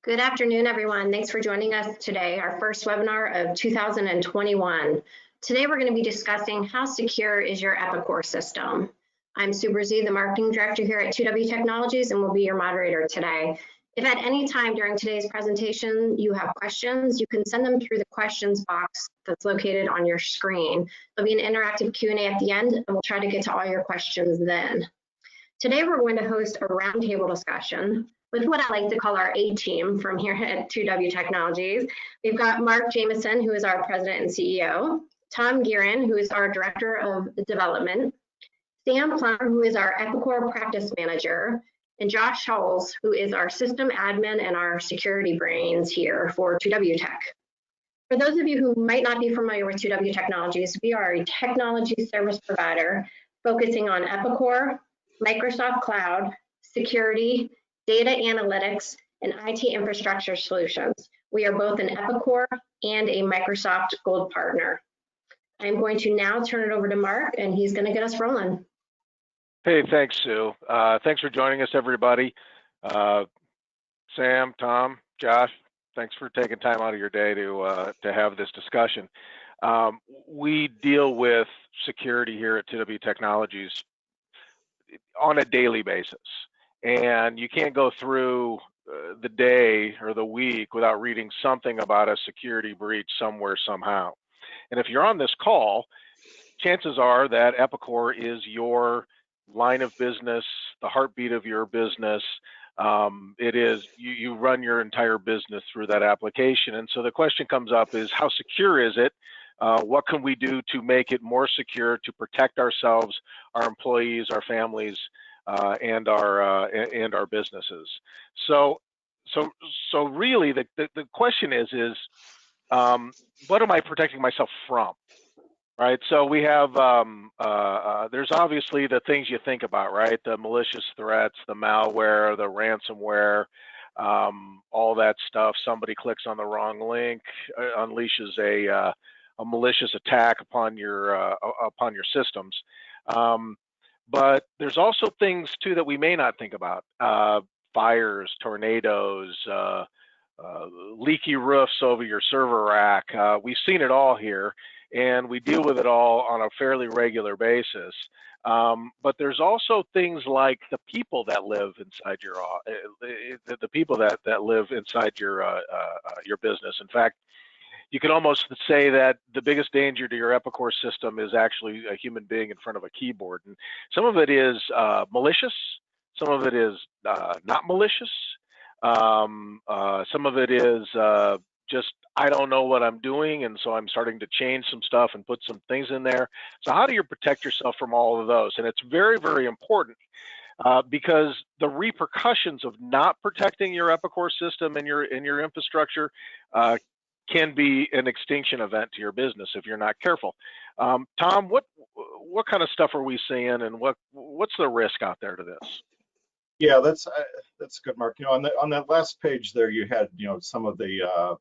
Good afternoon, everyone. Thanks for joining us today, our first webinar of 2021. Today, we're going to be discussing how secure is your Epicor system. I'm Sue Brzee, the Marketing Director here at 2W Technologies, and will be your moderator today. If at any time during today's presentation you have questions, you can send them through the questions box that's located on your screen. There'll be an interactive Q&A at the end, and we'll try to get to all your questions then. Today, we're going to host a roundtable discussion with what I like to call our A-team from here at 2W Technologies. We've got Mark Jameson, who is our President and CEO, Tom Gearin, who is our Director of Development, Sam Plummer, who is our Epicor Practice Manager, and Josh Hulls, who is our System Admin and our Security Brains here for 2W Tech. For those of you who might not be familiar with 2W Technologies, we are a technology service provider focusing on Epicor, Microsoft Cloud, security, data analytics, and IT infrastructure solutions. We are both an Epicor and a Microsoft Gold partner. I'm going to now turn it over to Mark, and he's going to get us rolling. Hey, thanks, Sue. Thanks for joining us, everybody. Sam, Tom, Josh, thanks for taking time out of your day to have this discussion. We deal with security here at 2W Technologies on a daily basis. And you can't go through the day or the week without reading something about a security breach somewhere, somehow. And if you're on this call, chances are that Epicor is your line of business, the heartbeat of your business. It is, you run your entire business through that application. And so the question comes up is, how secure is it? What can we do to make it more secure, to protect ourselves, our employees, our families, and our businesses? So really, the question is what am I protecting myself from? Right. So we have there's obviously the things you think about, right? The malicious threats, the malware, the ransomware, all that stuff. Somebody clicks on the wrong link, unleashes a malicious attack upon your systems. But there's also things too that we may not think about. Fires, tornadoes, leaky roofs over your server rack. We've seen it all here, and we deal with it all on a fairly regular basis. But there's also things like the people that live inside your your business. In fact, you could almost say that the biggest danger to your Epicor system is actually a human being in front of a keyboard. And some of it is malicious, some of it is not malicious, some of it is just, I don't know what I'm doing, and so I'm starting to change some stuff and put some things in there. So how do you protect yourself from all of those? And it's very, very important because the repercussions of not protecting your Epicor system and your infrastructure can be an extinction event to your business if you're not careful. Tom, what kind of stuff are we seeing, and what's the risk out there to this? Yeah, that's good, Mark. You know, on that last page there, you had some of the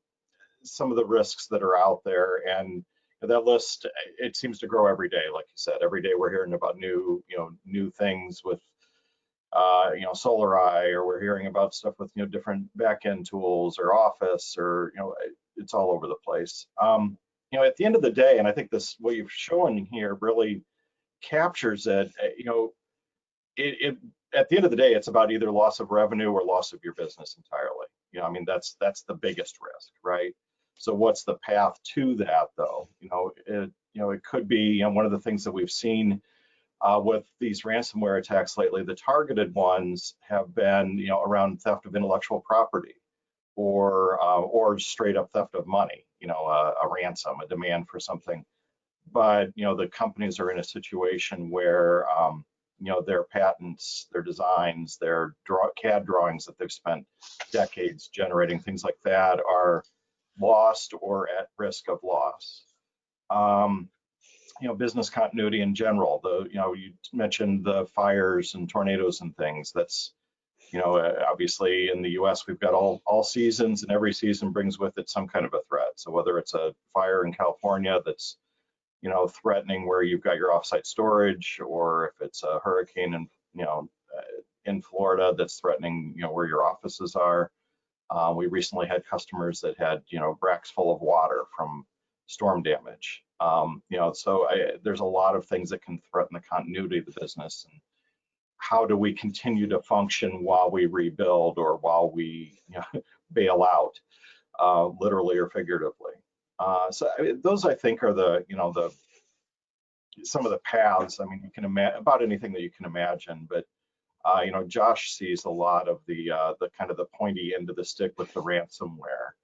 risks that are out there, and that list, it seems to grow every day. Like you said, every day we're hearing about new things with SolarEye, or we're hearing about stuff with different back-end tools or Office, or it's all over the place. At the end of the day, and I think what you've shown here really captures it. At the end of the day, it's about either loss of revenue or loss of your business entirely. I mean, that's the biggest risk, right? So what's the path to that, though? It could be one of the things that we've seen with these ransomware attacks lately. The targeted ones have been around theft of intellectual property, or straight up theft of money, a ransom, a demand for something. But the companies are in a situation where their patents, their designs, their CAD drawings that they've spent decades generating, things like that, are lost or at risk of loss. Business continuity in general. You mentioned the fires and tornadoes and things. That's obviously in the U.S. we've got all seasons, and every season brings with it some kind of a threat. So whether it's a fire in California that's threatening where you've got your offsite storage, or if it's a hurricane in Florida that's threatening where your offices are, We recently had customers that had, racks full of water from storm damage. So there's a lot of things that can threaten the continuity of the business. And how do we continue to function while we rebuild or while we bail out, literally or figuratively? Those, I think, are some of the paths. I mean, you can imagine about anything that you can imagine, but Josh sees a lot of the kind of the pointy end of the stick with the ransomware.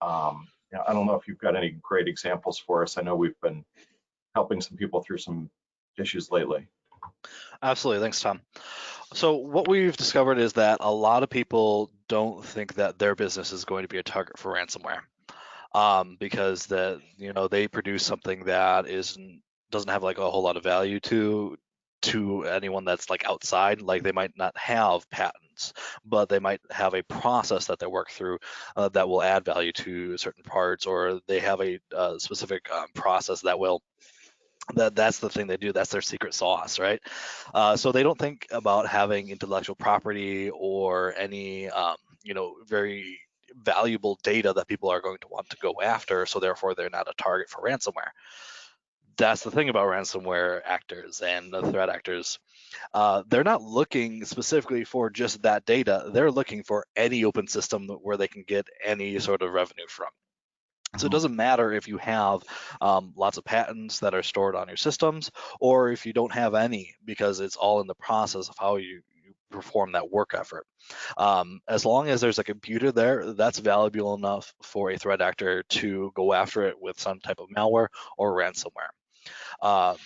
I don't know if you've got any great examples for us. I know we've been helping some people through some issues lately. Absolutely, thanks, Tom. So what we've discovered is that a lot of people don't think that their business is going to be a target for ransomware, because they produce something that doesn't have like a whole lot of value to anyone that's like outside. Like they might not have patents, but they might have a process that they work through that will add value to certain parts, or they have a specific process that's the thing they do. That's their secret sauce, right? So they don't think about having intellectual property or any very valuable data that people are going to want to go after, so therefore they're not a target for ransomware. That's the thing about ransomware actors and the threat actors. They're not looking specifically for just that data. They're looking for any open system where they can get any sort of revenue from. So it doesn't matter if you have lots of patents that are stored on your systems, or if you don't have any, because it's all in the process of how you perform that work effort. As long as there's a computer there, that's valuable enough for a threat actor to go after it with some type of malware or ransomware. A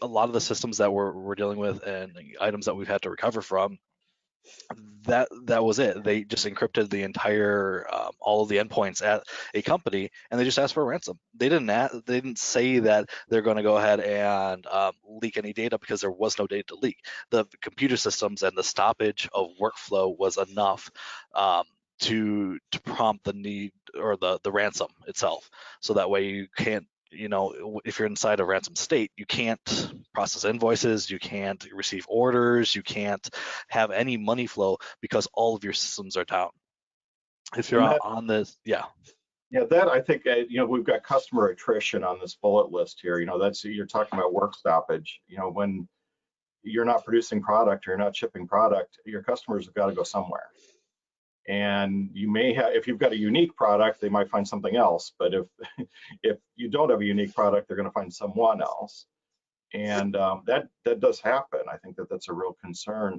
lot of the systems that we're dealing with and the items that we've had to recover from, that was it. They just encrypted the entire all of the endpoints at a company, and they just asked for a ransom. They didn't say that they're going to go ahead and leak any data, because there was no data to leak. The computer systems and the stoppage of workflow was enough to prompt the need, or the ransom itself. So that way you can't, if you're inside a ransom state, you can't process invoices, you can't receive orders, you can't have any money flow, because all of your systems are down. If you're on this, yeah, that I think we've got customer attrition on this bullet list here. You're talking about work stoppage. When you're not producing product or you're not shipping product, your customers have got to go somewhere. And you may have, if you've got a unique product, they might find something else. But if you don't have a unique product, they're going to find someone else. And that does happen. I think that's a real concern.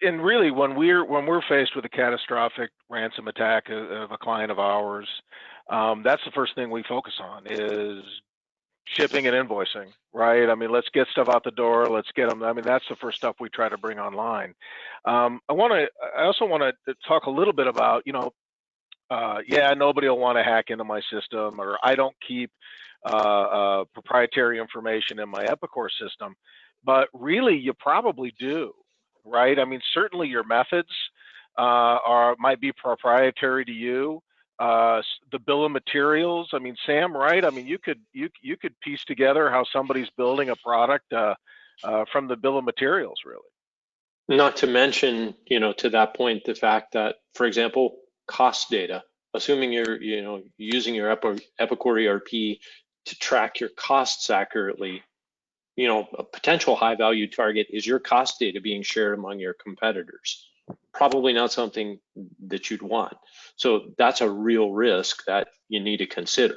And really, when we're faced with a catastrophic ransom attack of a client of ours, that's the first thing we focus on is shipping and invoicing, right? I mean, let's get stuff out the door. Let's get them. I mean, that's the first stuff we try to bring online. I also want to talk a little bit about, nobody will want to hack into my system, or I don't keep proprietary information in my Epicor system, but really you probably do, right? I mean, certainly your methods might be proprietary to you. The bill of materials, I mean, Sam, right? I mean, you could piece together how somebody's building a product from the bill of materials, really. Not to mention, to that point, the fact that, for example, cost data, assuming you're, using your Epicor ERP to track your costs accurately, a potential high value target is your cost data being shared among your competitors. Probably not something that you'd want. So that's a real risk that you need to consider.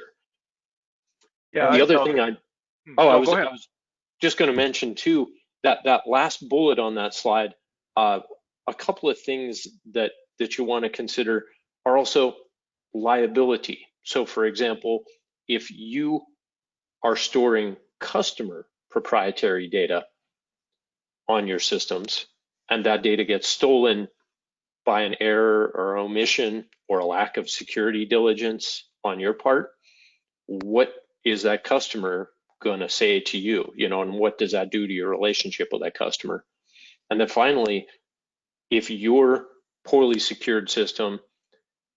Yeah. And the other thing I was just going to mention too, that last bullet on that slide, a couple of things that you want to consider are also liability. So for example, if you are storing customer proprietary data on your systems and that data gets stolen by an error or omission or a lack of security diligence on your part, what is that customer going to say to you, and what does that do to your relationship with that customer? And then finally, if your poorly secured system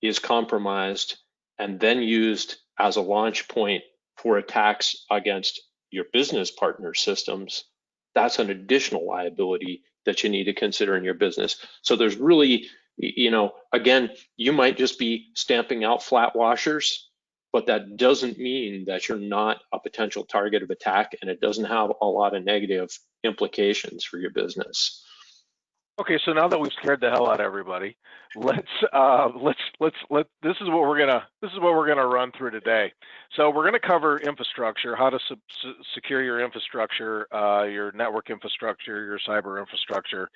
is compromised and then used as a launch point for attacks against your business partner systems, that's an additional liability that you need to consider in your business. So there's really Again, you might just be stamping out flat washers, but that doesn't mean that you're not a potential target of attack, and it doesn't have a lot of negative implications for your business. Okay, so now that we've scared the hell out of everybody, this is what we're gonna run through today. So we're gonna cover infrastructure, how to secure your infrastructure, your network infrastructure, your cyber infrastructure.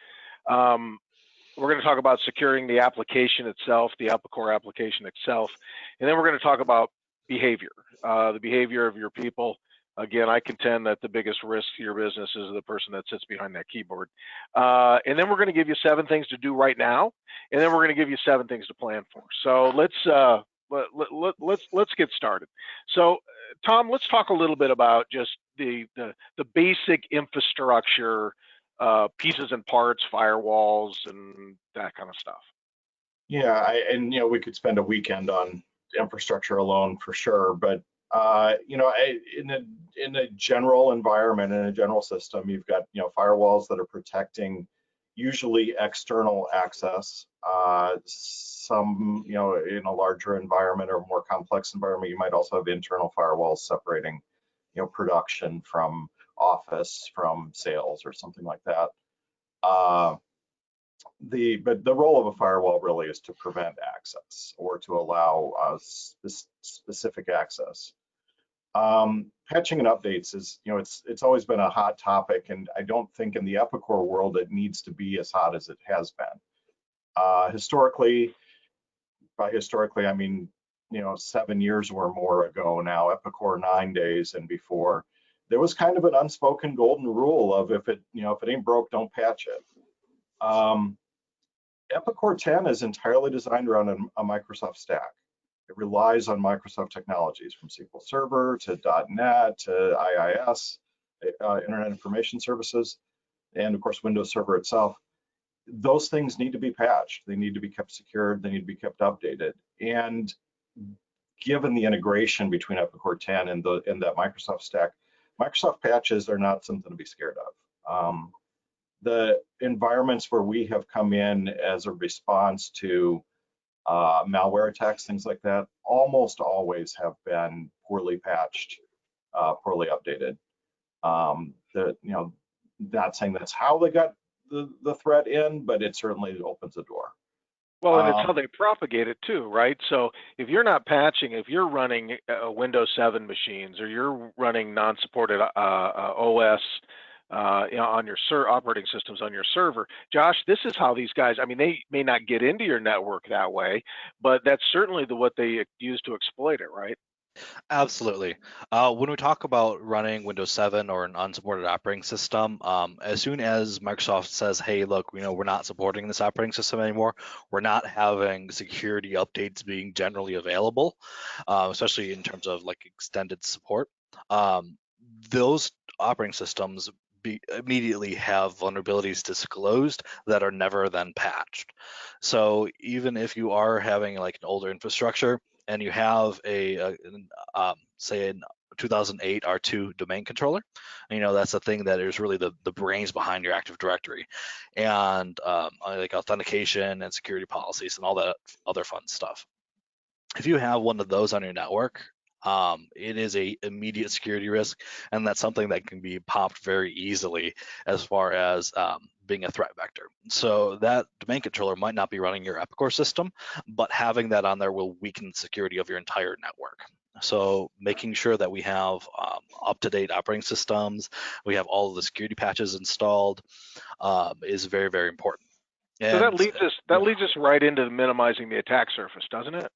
We're going to talk about securing the application itself, the Epicor application itself, and then we're going to talk about behavior, the behavior of your people. Again, I contend that the biggest risk to your business is the person that sits behind that keyboard. And then we're going to give you 7 things to do right now, and then we're going to give you 7 things to plan for. So let's get started. So Tom, let's talk a little bit about just the basic infrastructure, pieces and parts, firewalls, and that kind of stuff. Yeah, we could spend a weekend on infrastructure alone for sure, but in a general environment, in a general system, you've got firewalls that are protecting usually external access. Some in a larger environment or more complex environment, you might also have internal firewalls separating production from office, from sales, or something like that. But the role of a firewall really is to prevent access or to allow specific access. Patching and updates is, it's always been a hot topic, and I don't think in the Epicor world it needs to be as hot as it has been. Historically, by historically I mean 7 years or more ago now, Epicor 9 days and before, there was kind of an unspoken golden rule of if it ain't broke, don't patch it. Epicor 10 is entirely designed around a Microsoft stack. It relies on Microsoft technologies, from SQL Server to .NET to IIS, Internet Information Services, and of course Windows Server itself. Those things need to be patched. They need to be kept secured. They need to be kept updated. And given the integration between Epicor 10 and that Microsoft stack, Microsoft patches are not something to be scared of. The environments where we have come in as a response to malware attacks, things like that, almost always have been poorly patched, poorly updated. Not saying that's how they got the threat in, but it certainly opens the door. Well, and it's how they propagate it too, right? So if you're not patching, if you're running Windows 7 machines, or you're running non-supported OS on your operating systems on your server, Josh, this is how these guys, I mean, they may not get into your network that way, but that's certainly what they use to exploit it, right? Absolutely. When we talk about running Windows 7 or an unsupported operating system, as soon as Microsoft says, hey, look, we're not supporting this operating system anymore, we're not having security updates being generally available, especially in terms of like extended support, those operating systems immediately have vulnerabilities disclosed that are never then patched. So even if you are having like an older infrastructure and you have say a 2008 R2 domain controller, that's the thing that is really the brains behind your Active Directory, and like authentication and security policies and all that other fun stuff. If you have one of those on your network, it is a immediate security risk, and that's something that can be popped very easily as far as being a threat vector. So that domain controller might not be running your Epicor system, but having that on there will weaken the security of your entire network. So making sure that we have up-to-date operating systems, we have all of the security patches installed, is very, very important. So that leads us right into minimizing the attack surface, doesn't it?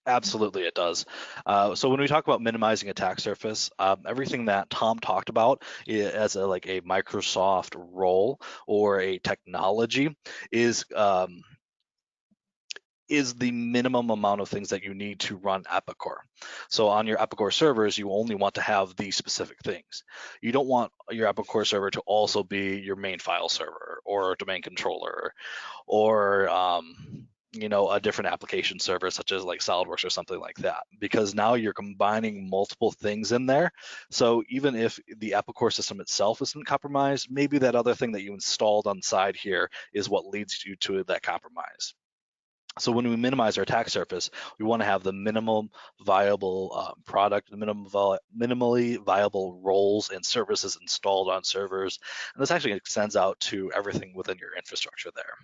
Absolutely, it does. So when we talk about minimizing attack surface, everything that Tom talked about as a Microsoft role or a technology is the minimum amount of things that you need to run Epicor. So on your Epicor servers, you only want to have these specific things. You don't want your Epicor server to also be your main file server or a domain controller or a different application server such as like SolidWorks or something like that, because now you're combining multiple things in there. So even if the Epicor system itself isn't compromised, maybe that other thing that you installed on the side here is what leads you to that compromise. So when we minimize our attack surface, we want to have the minimum viable product, the minimally viable roles and services installed on servers. And this actually extends out to everything within your infrastructure there.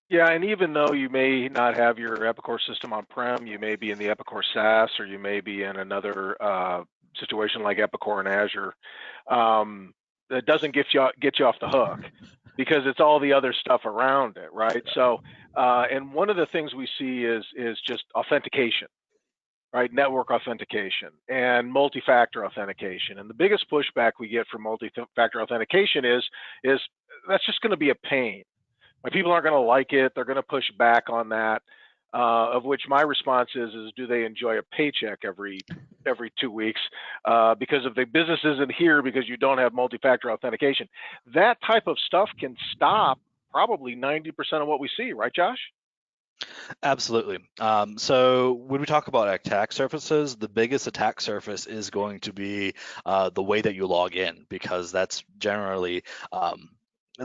Yeah, and even though you may not have your Epicor system on-prem, you may be in the Epicor SaaS, or you may be in another situation like Epicor in Azure, it doesn't get you off the hook, because it's all the other stuff around it, right? So, and one of the things we see is just authentication, right? Network authentication and multi-factor authentication. And the biggest pushback we get from multi-factor authentication is that's just going to be a pain. Like, people aren't going to like it. They're going to push back on that. Of which my response is do they enjoy a paycheck every 2 weeks? Because if the business isn't here because you don't have multi-factor authentication, that type of stuff can stop probably 90% of what we see, right, Josh? Absolutely. So when we talk about attack surfaces, the biggest attack surface is going to be the way that you log in, because that's generally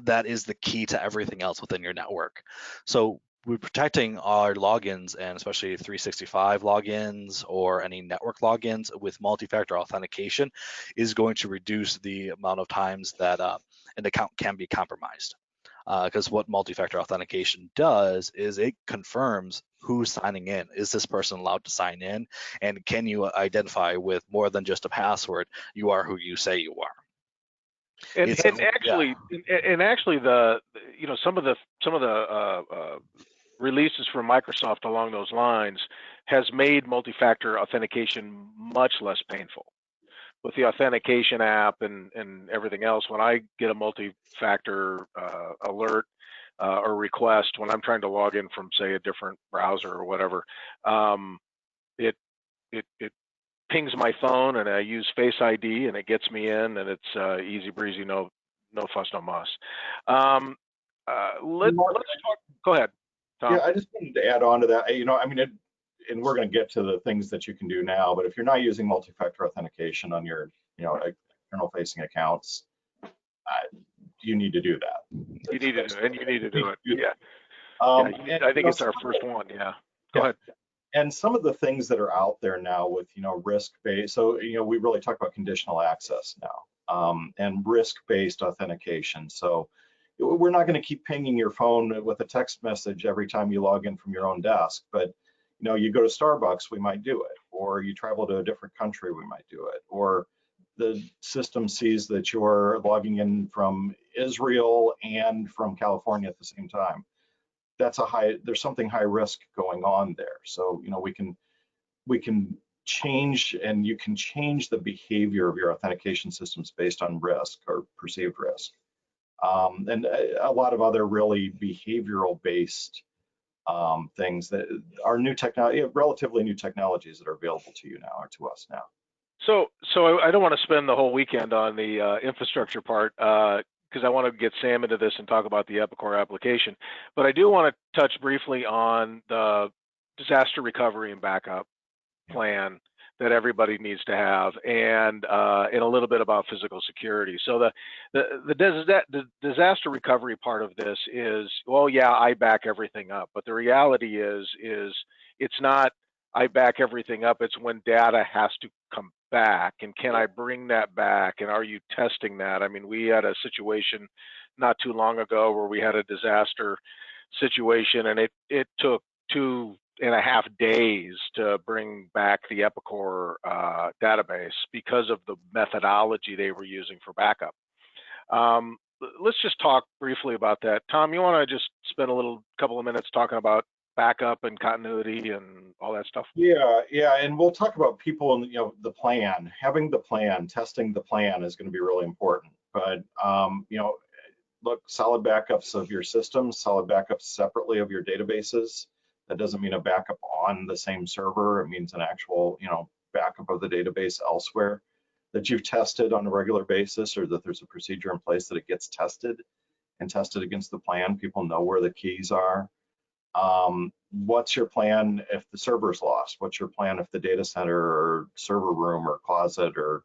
that is the key to everything else within your network. So we're protecting our logins, and especially 365 logins or any network logins with multi-factor authentication is going to reduce the amount of times that an account can be compromised. Because what multi-factor authentication does is it confirms who's signing in. Is this person allowed to sign in? And can you identify with more than just a password, you are who you say you are? And actually, the some of the releases from Microsoft along those lines has made multi-factor authentication much less painful. With the authentication app and everything else, when I get a multi-factor alert or request when I'm trying to log in from, say, a different browser or whatever, it pings my phone, and I use Face ID, and it gets me in, and it's easy breezy, no fuss, no muss. Let's talk. Go ahead, Tom. Yeah, I just wanted to add on to that. I mean, and we're going to get to the things that you can do now, but if you're not using multi-factor authentication on your, external facing accounts, you need to do that. You need to do it, and you need to do it. Yeah. I think it's our first one. Yeah. Go ahead. And some of the things that are out there now with, risk-based, so, we really talk about conditional access now, and risk-based authentication. So we're not going to keep pinging your phone with a text message every time you log in from your own desk, but you go to Starbucks, we might do it, or you travel to a different country, we might do it, or the system sees that you're logging in from Israel and from California at the same time. There's something high risk going on there. So, we can change, and you can change the behavior of your authentication systems based on risk or perceived risk. And a lot of other really behavioral based things that are new technology, relatively new technologies that are available to you now, or to us now. So I don't want to spend the whole weekend on the infrastructure part, because I want to get Sam into this and talk about the Epicor application. But I do want to touch briefly on the disaster recovery and backup plan that everybody needs to have, and a little bit about physical security. So the disaster recovery part of this is, well, yeah, I back everything up, but the reality is it's not I back everything up. It's when data has to come back, and can I bring that back, and are you testing that? I mean, we had a situation not too long ago where we had a disaster situation, and it took 2.5 days to bring back the Epicor database because of the methodology they were using for backup. Let's just talk briefly about that. Tom, you want to just spend a couple of minutes talking about backup and continuity and all that stuff? Yeah, and we'll talk about people and the plan. Having the plan, testing the plan is going to be really important. But look, solid backups of your systems, solid backups separately of your databases. That doesn't mean a backup on the same server. It means an actual, backup of the database elsewhere that you've tested on a regular basis, or that there's a procedure in place that it gets tested and tested against the plan. People know where the keys are. What's your plan if the server's lost? What's your plan if the data center or server room or closet or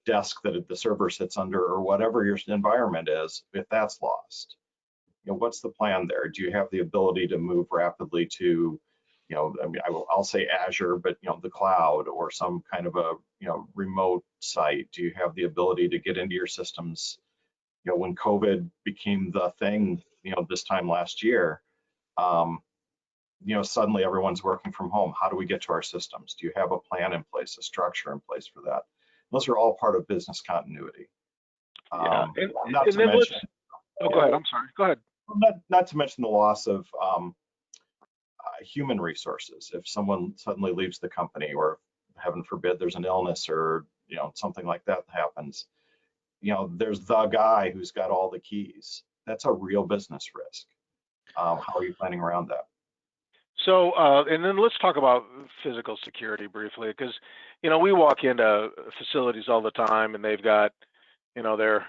desk that the server sits under, or whatever your environment is, if that's lost? What's the plan there? Do you have the ability to move rapidly to I mean, I'll say Azure, but the cloud or some kind of a remote site? Do you have the ability to get into your systems? When COVID became the thing, this time last year, suddenly everyone's working from home. How do we get to our systems? Do you have a plan in place, a structure in place for that? Those are all part of business continuity. Yeah. Not And to then mention, go ahead. I'm sorry. Go ahead. not to mention the loss of human resources. If someone suddenly leaves the company, or heaven forbid there's an illness or something like that happens, there's the guy who's got all the keys. That's a real business risk. How are you planning around that? So, and then let's talk about physical security briefly, because we walk into facilities all the time, and they've got their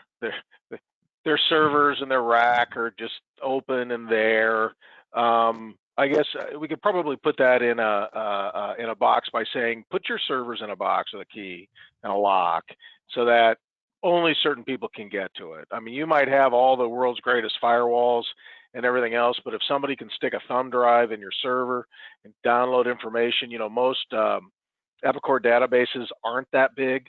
servers and their rack are just open and there. I guess we could probably put that in a box by saying, put your servers in a box with a key and a lock, so that only certain people can get to it. I mean, you might have all the world's greatest firewalls and everything else, but if somebody can stick a thumb drive in your server and download information, most Epicor databases aren't that big,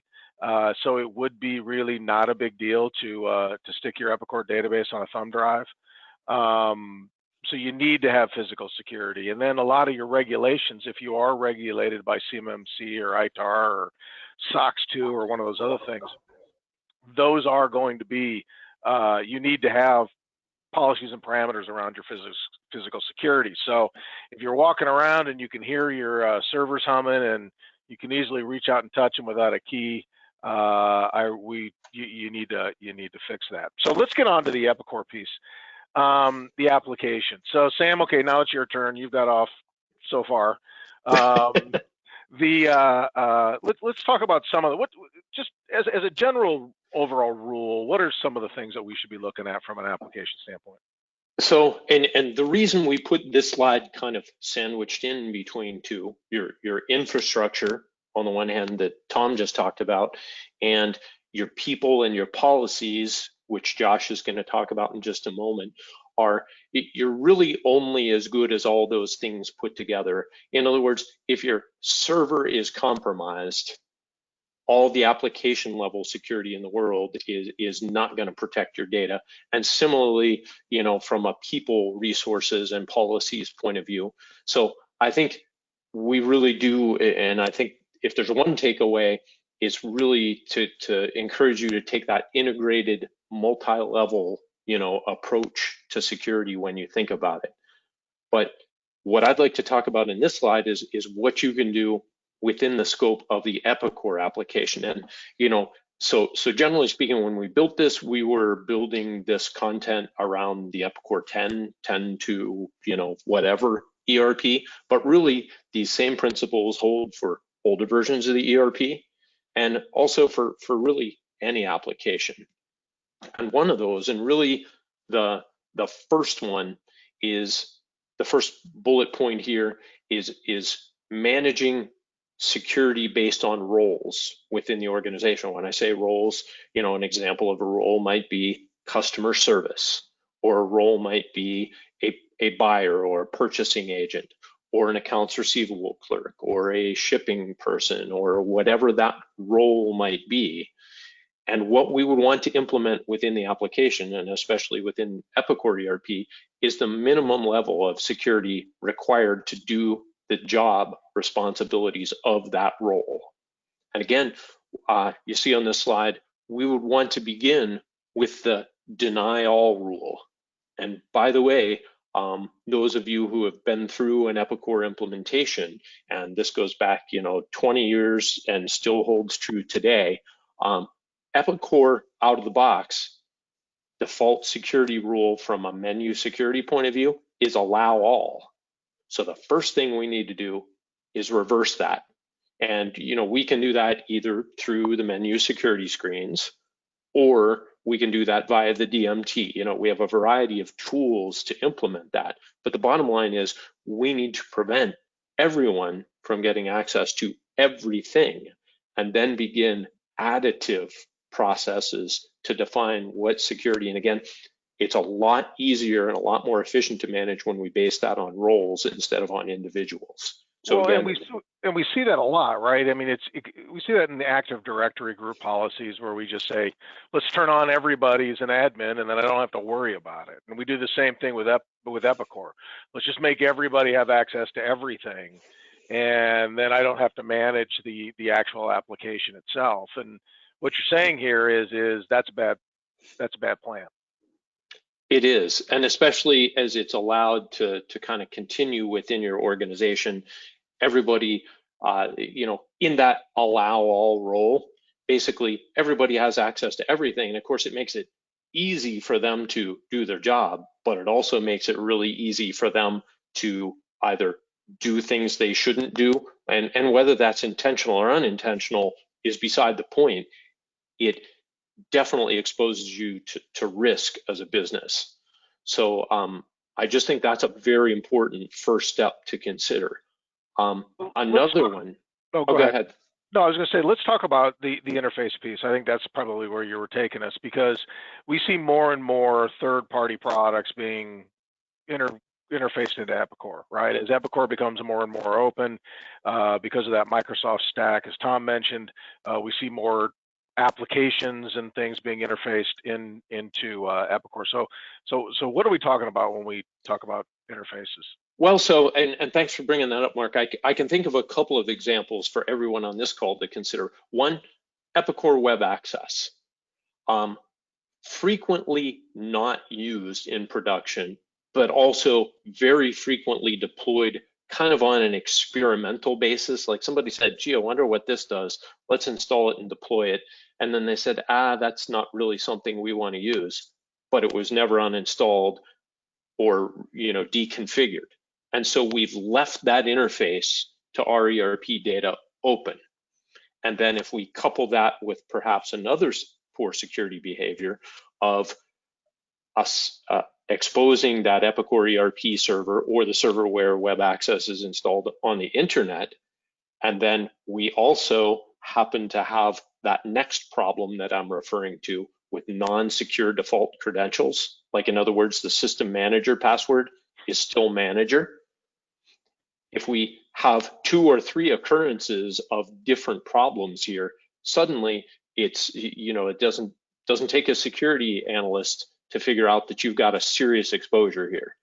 so it would be really not a big deal to stick your Epicor database on a thumb drive. So you need to have physical security, and then a lot of your regulations, if you are regulated by CMMC or ITAR or SOX 2 or one of those other things, those are going to be, you need to have policies and parameters around your physical security. So if you're walking around and you can hear your servers humming and you can easily reach out and touch them without a key, you need to fix that. So let's get on to the Epicor piece, the application. So Sam, okay, now it's your turn. You've got off so far. Let's talk about some of just as a general overall rule, what are some of the things that we should be looking at from an application standpoint? So, and the reason we put this slide kind of sandwiched in between two, your infrastructure on the one hand that Tom just talked about, and your people and your policies, which Josh is going to talk about in just a moment, you're really only as good as all those things put together. In other words, if your server is compromised, all the application level security in the world is not going to protect your data. And similarly, from a people resources and policies point of view. So I think we really do, and I think if there's one takeaway, it's really to encourage you to take that integrated multi-level approach to security when you think about it. But what I'd like to talk about in this slide is what you can do within the scope of the Epicor application. And so generally speaking, when we built this, we were building this content around the Epicor 10 to whatever ERP, but really these same principles hold for older versions of the ERP and also for really any application. And one of those, and really the first one is, the first bullet point here is managing security based on roles within the organization. When I say roles, an example of a role might be customer service, or a role might be a buyer or a purchasing agent, or an accounts receivable clerk, or a shipping person, or whatever that role might be. And what we would want to implement within the application, and especially within Epicor ERP, is the minimum level of security required to do the job responsibilities of that role. And again, you see on this slide, we would want to begin with the deny all rule. And by the way, those of you who have been through an Epicor implementation, and this goes back 20 years and still holds true today, Epicor out of the box, default security rule from a menu security point of view is allow all. So the first thing we need to do is reverse that. And we can do that either through the menu security screens, or we can do that via the DMT. We have a variety of tools to implement that. But the bottom line is we need to prevent everyone from getting access to everything, and then begin additive processes to define what security. And again, it's a lot easier and a lot more efficient to manage when we base that on roles instead of on individuals. So well, again, and we see that a lot, right? I mean, we see that in the Active Directory group policies where we just say, let's turn on everybody as an admin, and then I don't have to worry about it. And we do the same thing with Epicor. Let's just make everybody have access to everything, and then I don't have to manage the actual application itself. And what you're saying here is that's a bad plan. it is, and especially as it's allowed to kind of continue within your organization, everybody, in that allow all role, basically everybody has access to everything. And of course, it makes it easy for them to do their job, but it also makes it really easy for them to either do things they shouldn't do, and whether that's intentional or unintentional is beside the point. It definitely exposes you to risk as a business. So I just think that's a very important first step to consider. Another one. Oh, go ahead. No, I was going to say, let's talk about the interface piece. I think that's probably where you were taking us, because we see more and more third-party products being interfaced into Epicor, right? As Epicor becomes more and more open, because of that Microsoft stack, as Tom mentioned, we see more applications and things being interfaced into Epicor. So what are we talking about when we talk about interfaces? Well, and thanks for bringing that up, Mark. I can think of a couple of examples for everyone on this call to consider. One, Epicor Web Access. Frequently not used in production, but also very frequently deployed kind of on an experimental basis. Like somebody said, gee, I wonder what this does. Let's install it and deploy it. And then they said, that's not really something we want to use, but it was never uninstalled or deconfigured. And so we've left that interface to our ERP data open. And then if we couple that with perhaps another poor security behavior of us exposing that Epicor ERP server or the server where web access is installed on the internet, and then we also happen to have that next problem that I'm referring to with non-secure default credentials, like in other words, the system manager password is still manager. If we have 2 or 3 occurrences of different problems here, suddenly it's, it doesn't take a security analyst to figure out that you've got a serious exposure here.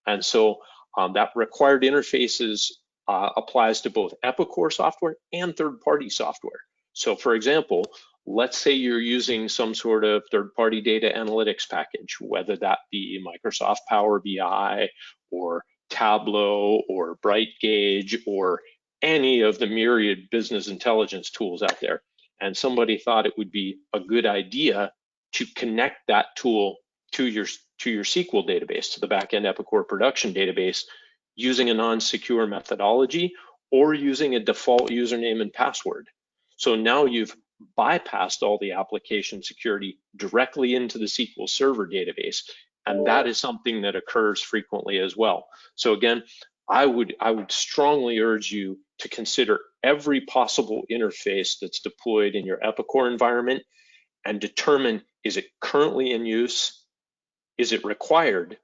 And so that required interfaces applies to both Epicor software and third-party software. So for example, let's say you're using some sort of third-party data analytics package, whether that be Microsoft Power BI or Tableau or BrightGauge or any of the myriad business intelligence tools out there. And somebody thought it would be a good idea to connect that tool to your SQL database, to the backend Epicor production database, using a non-secure methodology or using a default username and password. So now you've bypassed all the application security directly into the SQL Server database, and that is something that occurs frequently as well. So again, I would strongly urge you to consider every possible interface that's deployed in your Epicor environment and determine, is it currently in use? Is it required?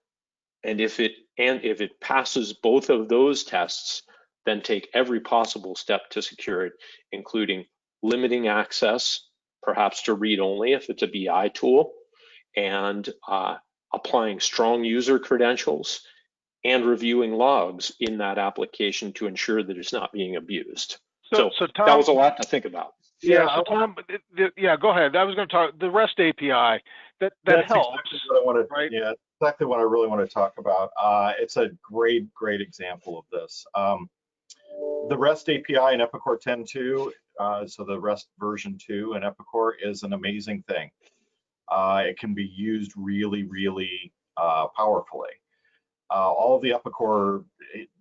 And if it passes both of those tests, then take every possible step to secure it, including limiting access, perhaps to read only if it's a BI tool, and applying strong user credentials and reviewing logs in that application to ensure that it's not being abused. So Tom, that was a lot to think about. Yeah, so Tom, go ahead. I was going to talk the REST API. That helps. Exactly what I want to, right? Yeah, exactly what I really want to talk about. It's a great example of this. The REST API in Epicor 10.2, so the REST version 2 in Epicor is an amazing thing. It can be used really powerfully. All of the Epicor,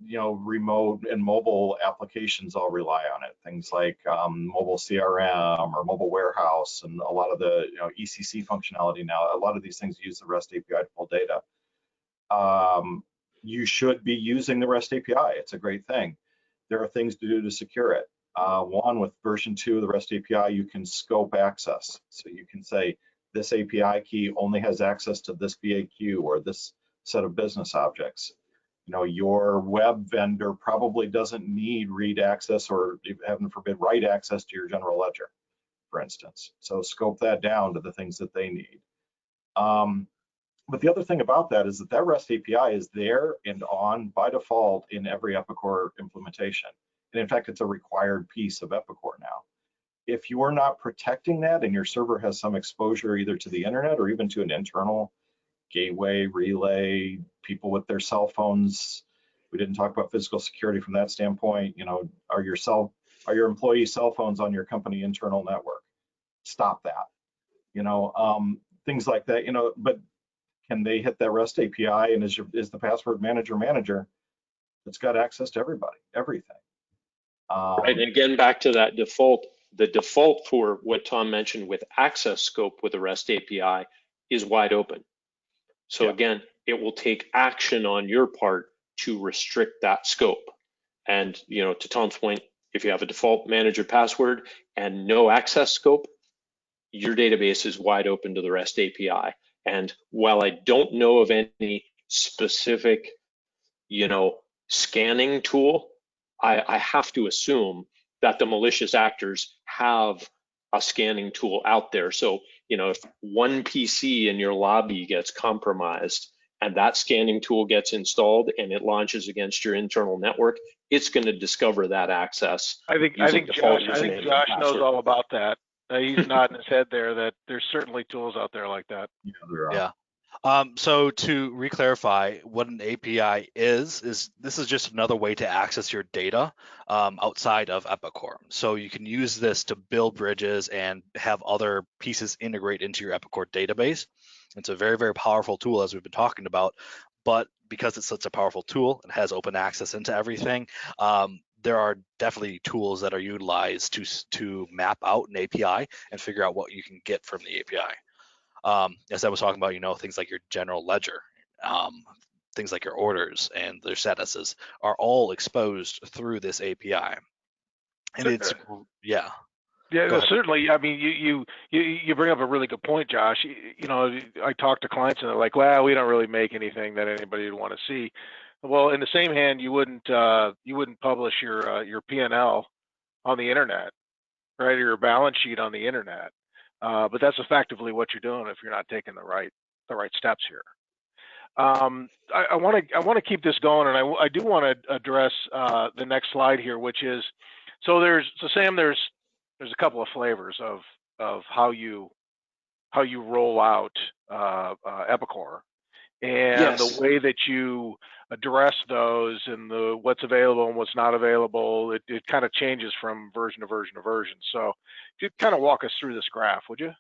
remote and mobile applications all rely on it. Things like mobile CRM or mobile warehouse, and a lot of the ECC functionality now. A lot of these things use the REST API to pull data. You should be using the REST API. It's a great thing. There are things to do to secure it. One, with version 2 of the REST API, you can scope access. So you can say, this API key only has access to this BAQ or this set of business objects. You know, your web vendor probably doesn't need read access or, heaven forbid, write access to your general ledger, for instance. So scope that down to the things that they need. But the other thing about that is that that REST API is there and on by default in every Epicor implementation. And in fact, it's a required piece of Epicor now. If you are not protecting that and your server has some exposure either to the internet or even to an internal gateway, relay, people with their cell phones, we didn't talk about physical security from that standpoint. You know, are your employee cell phones on your company internal network? Stop that. You know, things like that. You know, but can they hit that REST API and is the password manager that's got access to everybody, everything? Right, and again, back to that default, the default for what Tom mentioned with access scope with the REST API is wide open. So yeah. Again, it will take action on your part to restrict that scope. And you know, to Tom's point, if you have a default manager password and no access scope, your database is wide open to the REST API. And while I don't know of any specific, you know, scanning tool, I have to assume that the malicious actors have a scanning tool out there. So, you know, if one PC in your lobby gets compromised and that scanning tool gets installed and it launches against your internal network, it's going to discover that access. I think Josh knows all about that. He's nodding his head there that there's certainly tools out there like that. Yeah, there are. Yeah. So to re-clarify, what an API is this is just another way to access your data outside of Epicor. So you can use this to build bridges and have other pieces integrate into your Epicor database. It's a very, very powerful tool, as we've been talking about. But because it's such a powerful tool and has open access into everything, there are definitely tools that are utilized to map out an API and figure out what you can get from the API. As I was talking about, you know, things like your general ledger, things like your orders and their statuses are all exposed through this API. And it's, yeah. Yeah, no, certainly. I mean, you bring up a really good point, Josh. You know, I talk to clients and they're like, well, we don't really make anything that anybody would want to see. Well, in the same hand, you wouldn't publish your P&L on the internet, right? Or your balance sheet on the internet. But that's effectively what you're doing if you're not taking the right steps here. I want to keep this going, and I do want to address the next slide here, which is Sam, there's a couple of flavors of how you roll out Epicor, and Yes. the way that you address those and what's available and what's not available, it kind of changes from version to version to version. So if you kind of walk us through this graph, would you?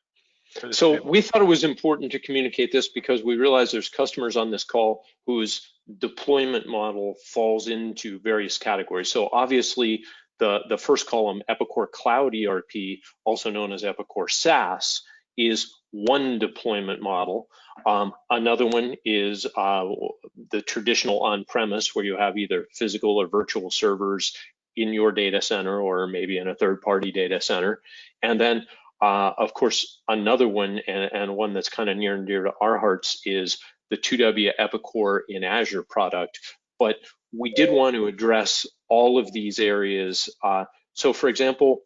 So we thought it was important to communicate this because we realize there's customers on this call whose deployment model falls into various categories. So obviously the first column, Epicor Cloud ERP, also known as Epicor SaaS, is one deployment model. Another one is the traditional on-premise, where you have either physical or virtual servers in your data center or maybe in a third-party data center. And then, of course, another one, and one that's kind of near and dear to our hearts, is the 2W Epicor in Azure product. But we did want to address all of these areas. So for example,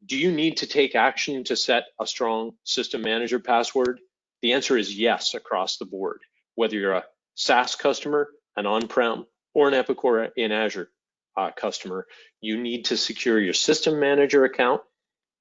do you need to take action to set a strong system manager password? The answer is yes across the board. Whether you're a SaaS customer, an on-prem, or an Epicor in Azure customer, you need to secure your system manager account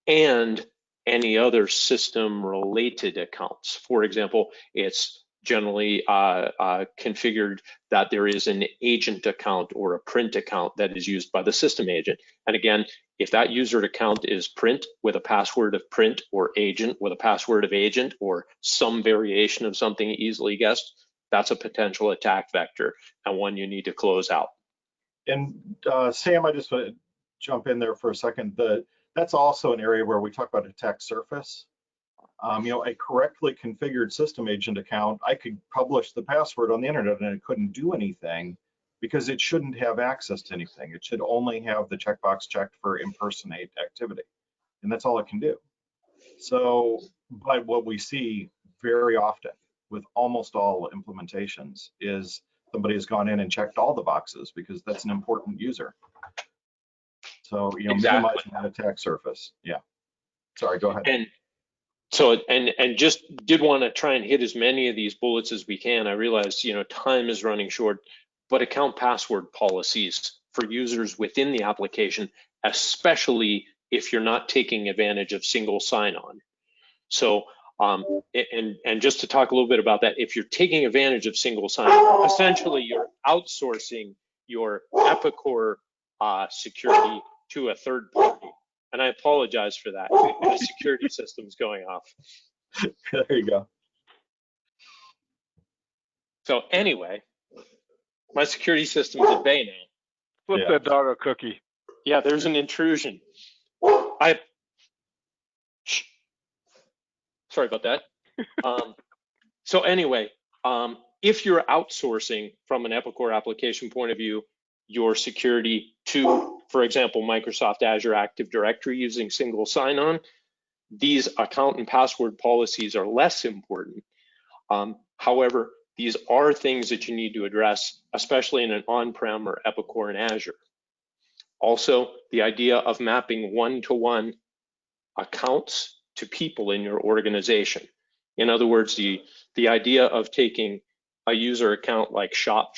and any other system related accounts. For example, it's generally configured that there is an agent account or a print account that is used by the system agent. And again, if that user account is print with a password of print, or agent with a password of agent, or some variation of something easily guessed, that's a potential attack vector and one you need to close out. And Sam, I just want to jump in there for a second. That's also an area where we talk about attack surface. You know, a correctly configured system agent account, I could publish the password on the internet and it couldn't do anything because it shouldn't have access to anything. It should only have the checkbox checked for impersonate activity. And that's all it can do. So, but what we see very often with almost all implementations is somebody has gone in and checked all the boxes because that's an important user. So, Exactly. minimizing that attack surface. Yeah. Sorry, go ahead. And so, and just did want to try and hit as many of these bullets as we can. I realize, time is running short, but account password policies for users within the application, especially if you're not taking advantage of single sign-on. So, and just to talk a little bit about that, if you're taking advantage of single sign-on, essentially you're outsourcing your Epicor security to a third party. And I apologize for that. My security system's going off. There you go. So anyway, my security system's at bay now. Flip Yeah. that dog a cookie. Yeah, there's an intrusion. Sorry about that. So anyway, if you're outsourcing from an Epicor application point of view, your security to, for example, Microsoft Azure Active Directory using single sign-on, these account and password policies are less important. However, these are things that you need to address, especially in an on-prem or Epicor in Azure. Also, the idea of mapping one-to-one accounts to people in your organization. In other words, the idea of taking a user account like shop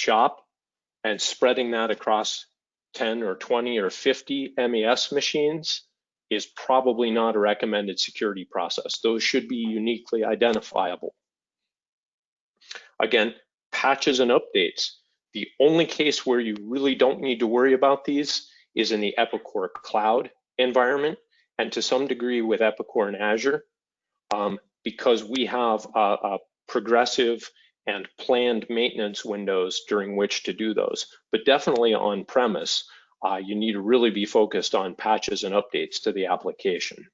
and spreading that across 10 or 20 or 50 MES machines is probably not a recommended security process. Those should be uniquely identifiable. Again, patches and updates. The only case where you really don't need to worry about these is in the Epicor cloud environment, and to some degree with Epicor and Azure, because we have a progressive and planned maintenance windows during which to do those. But definitely on premise, you need to really be focused on patches and updates to the application.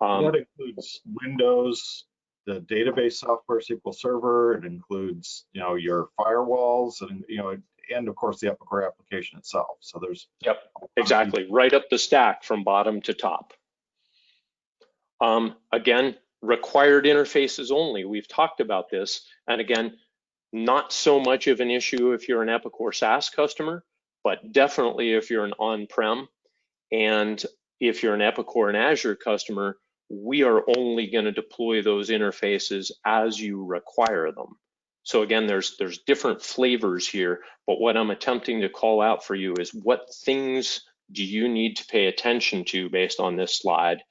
That includes Windows, the database software, SQL Server. It includes, your firewalls, and and of course the Epicor application itself. So there's. Yep, exactly. Right up the stack from bottom to top. Again, required interfaces only. We've talked about this, and again, not so much of an issue if you're an Epicor SaaS customer, but definitely if you're an on-prem, and if you're an Epicor and Azure customer, we are only going to deploy those interfaces as you require them. So again, there's different flavors here, but what I'm attempting to call out for you is what things do you need to pay attention to based on this slide,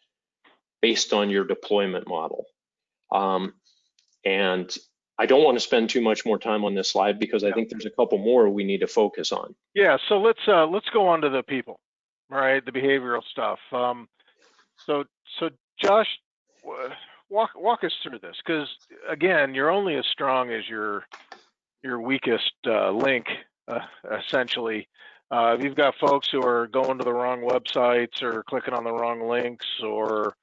based on your deployment model. And I don't want to spend too much more time on this slide because I think there's a couple more we need to focus on. Yeah, so let's go on to the people, right? The behavioral stuff. So Josh, walk us through this, because again, you're only as strong as your weakest link, essentially. If you've got folks who are going to the wrong websites or clicking on the wrong links or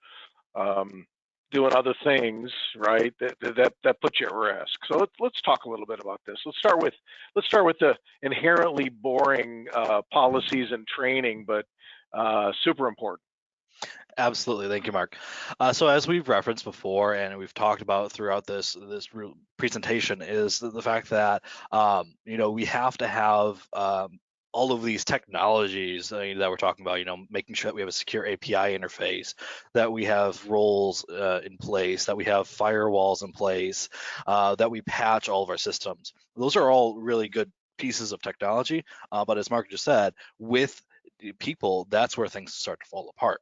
doing other things, right? That puts you at risk. So let's talk a little bit about this. Let's start with the inherently boring policies and training, but super important. Absolutely, thank you, Mark. So as we've referenced before, and we've talked about throughout this presentation, is the fact that we have to have all of these technologies that we're talking about, making sure that we have a secure API interface, that we have roles in place, that we have firewalls in place, that we patch all of our systems. Those are all really good pieces of technology, but as Mark just said, with people, that's where things start to fall apart.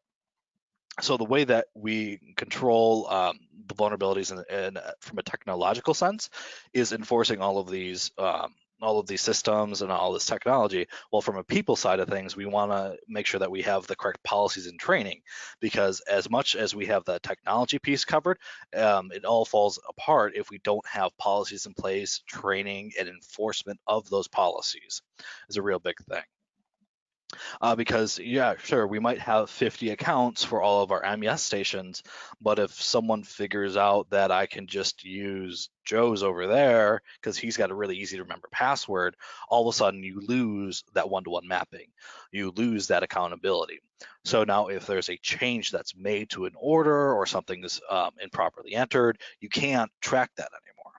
So the way that we control the vulnerabilities and from a technological sense is enforcing all of these systems and all this technology. Well, from a people side of things, we want to make sure that we have the correct policies and training, because as much as we have the technology piece covered, it all falls apart if we don't have policies in place, training and enforcement of those policies is a real big thing. Because yeah, sure, we might have 50 accounts for all of our MES stations, but if someone figures out that I can just use Joe's over there because he's got a really easy to remember password, all of a sudden you lose that one-to-one mapping. You lose that accountability. So now if there's a change that's made to an order or something is improperly entered, you can't track that anymore.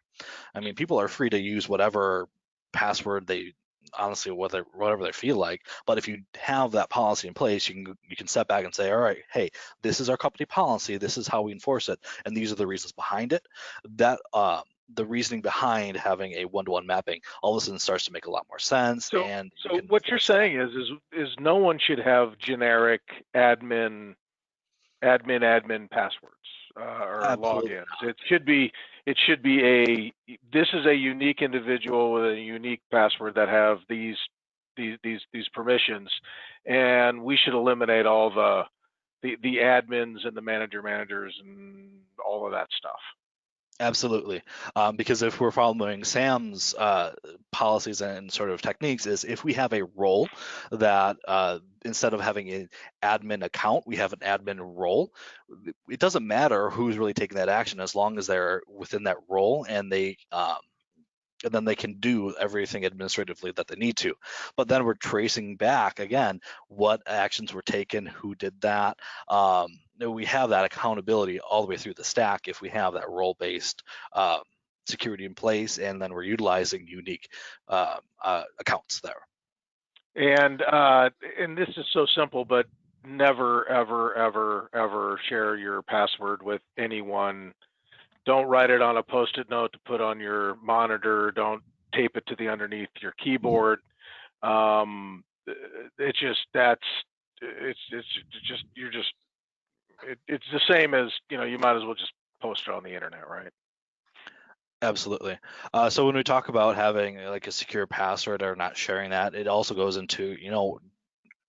I mean, people are free to use whatever password they honestly whatever they feel like, but if you have that policy in place, you can step back and say, all right, hey, this is our company policy, this is how we enforce it, and these are the reasons behind it. That the reasoning behind having a one-to-one mapping all of a sudden starts to make a lot more sense. So, And so what you're saying is no one should have generic admin passwords or absolutely logins. not. It should be this is a unique individual with a unique password that have these permissions, and we should eliminate all the admins and the managers and all of that stuff. Absolutely, because if we're following Sam's policies and sort of techniques, is if we have a role that instead of having an admin account, we have an admin role. It doesn't matter who's really taking that action as long as they're within that role and then they can do everything administratively that they need to. But then we're tracing back again what actions were taken, who did that. We have that accountability all the way through the stack if we have that role-based security in place, and then we're utilizing unique accounts there. And this is so simple, but never, ever share your password with anyone. Don't write it on a Post-it note to put on your monitor. Don't tape it to the underneath your keyboard. It's the same as, you might as well just post it on the internet, right? Absolutely. So when we talk about having like a secure password or not sharing that, it also goes into,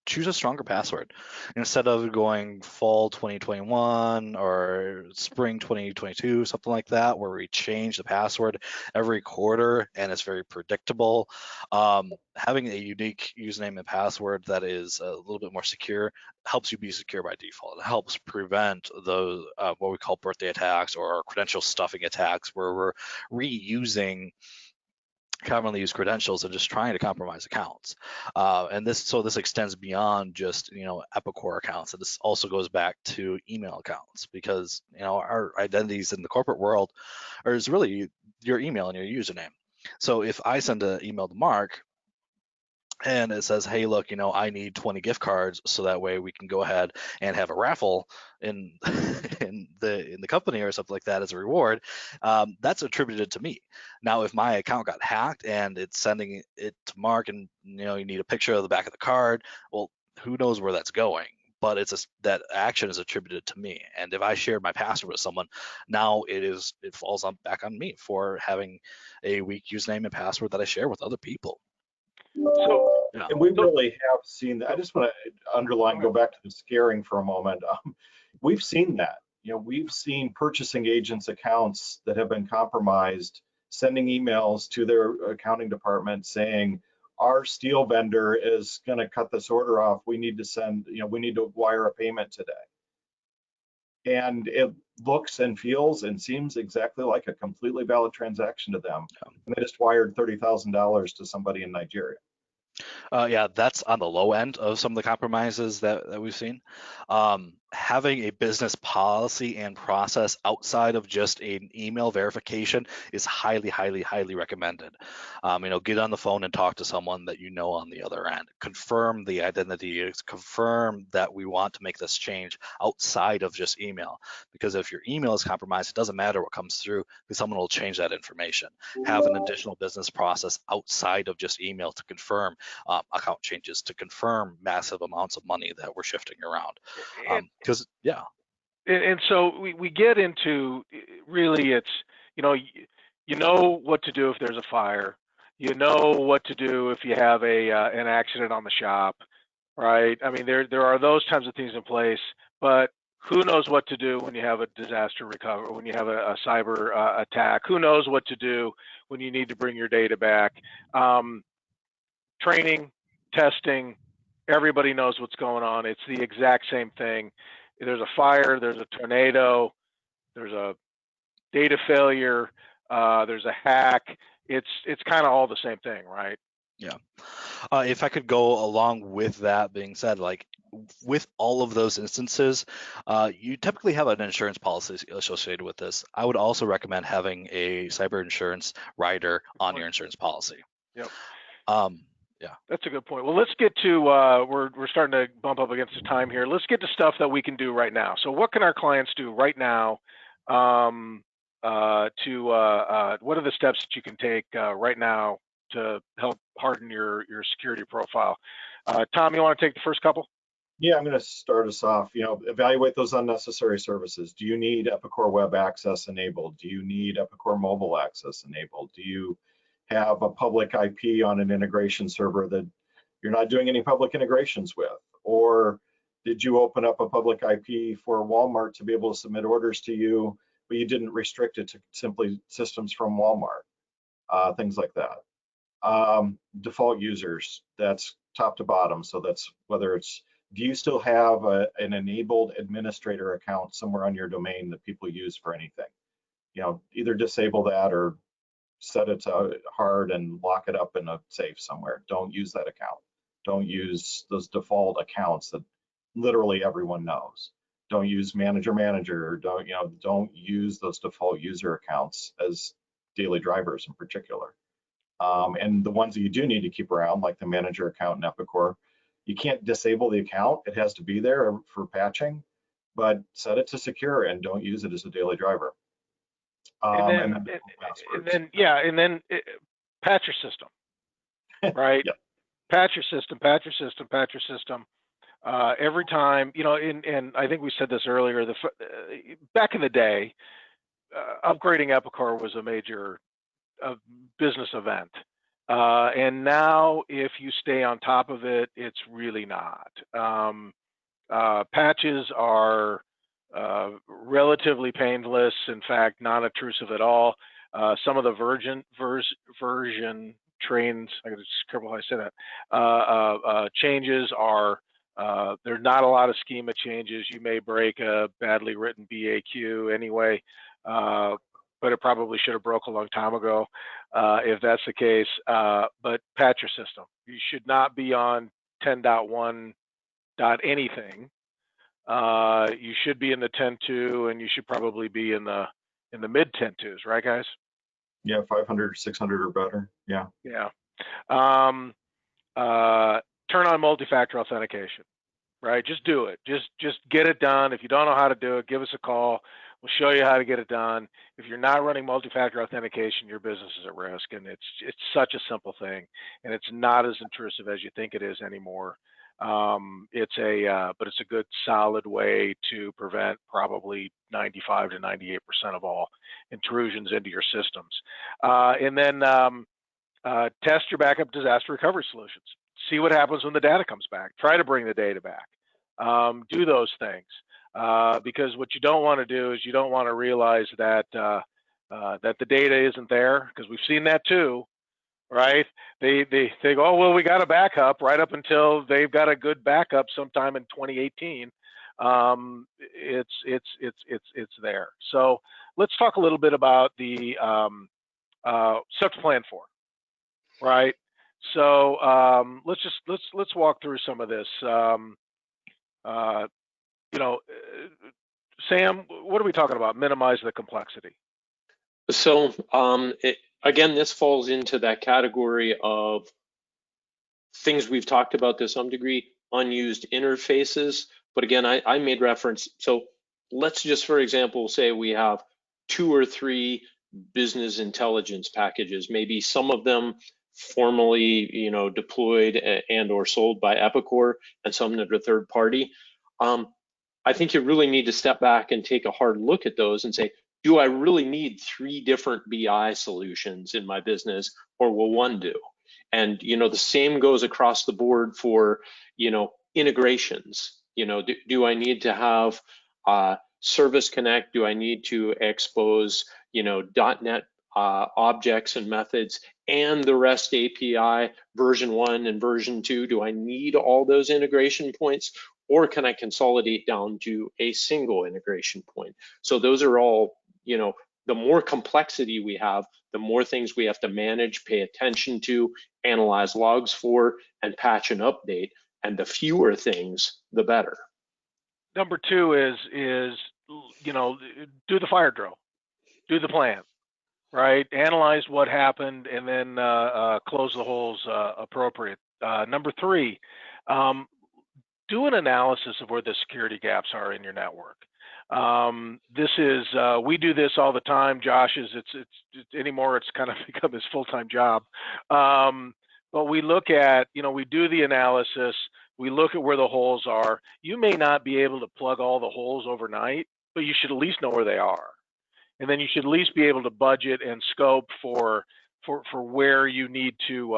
choose a stronger password instead of going fall 2021 or spring 2022, something like that, where we change the password every quarter and it's very predictable. Having a unique username and password that is a little bit more secure helps you be secure by default. It helps prevent those what we call birthday attacks or credential stuffing attacks, where we're reusing commonly used credentials and just trying to compromise accounts. And this extends beyond just Epicor accounts, and this also goes back to email accounts, because our identities in the corporate world is really your email and your username. So if I send an email to Mark and it says, hey, look, I need 20 gift cards so that way we can go ahead and have a raffle in in the company or something like that as a reward, that's attributed to me. Now, if my account got hacked and it's sending it to Mark, and you need a picture of the back of the card, well, who knows where that's going? But that action is attributed to me. And if I share my password with someone, now it falls back on me for having a weak username and password that I share with other people. So, and we really have seen that. I just want to go back to the scaring for a moment. We've seen that. We've seen purchasing agents' accounts that have been compromised, sending emails to their accounting department saying, our steel vendor is going to cut this order off. We need to wire a payment today. And it looks and feels and seems exactly like a completely valid transaction to them. And they just wired $30,000 to somebody in Nigeria. Yeah, that's on the low end of some of the compromises that we've seen. Having a business policy and process outside of just an email verification is highly, highly, highly recommended. Get on the phone and talk to someone that on the other end. Confirm the identity, confirm that we want to make this change outside of just email. Because if your email is compromised, it doesn't matter what comes through, because someone will change that information. Have an additional business process outside of just email to confirm account changes, to confirm massive amounts of money that we're shifting around. Because and so we get into, really, it's you know what to do if there's a fire, what to do if you have an accident on the shop, right? I mean, there are those types of things in place, but who knows what to do when you have a disaster recovery, when you have a cyber attack? Who knows what to do when you need to bring your data back? Training, testing, everybody knows what's going on. It's the exact same thing. There's a fire, there's a tornado, there's a data failure, there's a hack. It's kind of all the same thing, right? Yeah. If I could go along with that being said, like with all of those instances, you typically have an insurance policy associated with this. I would also recommend having a cyber insurance rider on your insurance policy. Yep. Yeah. That's a good point. Well, let's get to, we're starting to bump up against the time here. Let's get to stuff that we can do right now. So what can our clients do right now what are the steps that you can take right now to help harden your security profile? Tom, you want to take the first couple? Yeah, I'm going to start us off. Evaluate those unnecessary services. Do you need Epicor Web Access enabled? Do you need Epicor Mobile Access enabled? Do you have a public IP on an integration server that you're not doing any public integrations with? Or did you open up a public IP for Walmart to be able to submit orders to you, but you didn't restrict it to simply systems from Walmart? Things like that. Default users, that's top to bottom. So that's whether it's, do you still have an enabled administrator account somewhere on your domain that people use for anything? Either disable that or set it to hard and lock it up in a safe somewhere. Don't use that account. Don't use those default accounts that literally everyone knows. Don't use manager. Don't use those default user accounts as daily drivers in particular. And the ones that you do need to keep around, like the manager account in Epicor, you can't disable the account. It has to be there for patching, but set it to secure and don't use it as a daily driver. And then patch your system, right? Yep. Patch your system. Every time, and I think we said this earlier, back in the day, upgrading Epicor was a major business event. And now if you stay on top of it, it's really not. Patches are relatively painless, in fact, non-obtrusive at all. Some of the version trains, I gotta just careful how I say that, changes are, there's not a lot of schema changes. You may break a badly written BAQ anyway, but it probably should have broke a long time ago, if that's the case. But patch your system. You should not be on 10.1 anything. You should be in the 10.2, and you should probably be in the mid 10.2s, right, guys? Yeah, 500, 600 or better. Yeah. Yeah. Turn on multi-factor authentication, right? Just do it. Just get it done. If you don't know how to do it, give us a call. We'll show you how to get it done. If you're not running multi-factor authentication, your business is at risk, and it's such a simple thing, and it's not as intrusive as you think it is anymore. But it's a good solid way to prevent probably 95 to 98% of all intrusions into your systems. And then test your backup disaster recovery solutions. See what happens when the data comes back. Try to bring the data back. Do those things. Because what you don't want to do is you don't want to realize that that the data isn't there, because we've seen that too, right? They go, oh well, we got a backup, right up until they've got a good backup sometime in 2018. It's there. So let's talk a little bit about the stuff to plan for, right? So let's walk through some of this. Sam, what are we talking about? Minimize the complexity. So again, this falls into that category of things we've talked about to some degree, unused interfaces. But again, I made reference. So let's just, for example, say we have 2 or 3 business intelligence packages, maybe some of them formally, deployed and or sold by Epicor, and some that are third party. I think you really need to step back and take a hard look at those and say, do I really need 3 different BI solutions in my business, or will one do? And the same goes across the board for integrations. Do I need to have Service Connect? Do I need to expose .NET objects and methods and the REST API version 1 and version 2? Do I need all those integration points, or can I consolidate down to a single integration point? So those are all, the more complexity we have, the more things we have to manage, pay attention to, analyze logs for, and patch and update. And the fewer things, the better. Number 2 is do the fire drill, do the plan, right? Analyze what happened and then close the holes appropriate. Number 3, do an analysis of where the security gaps are in your network. We do this all the time. Josh's, anymore, it's kind of become his full-time job. But we look at, we do the analysis, we look at where the holes are. You may not be able to plug all the holes overnight, but you should at least know where they are. And then you should at least be able to budget and scope for where you need to,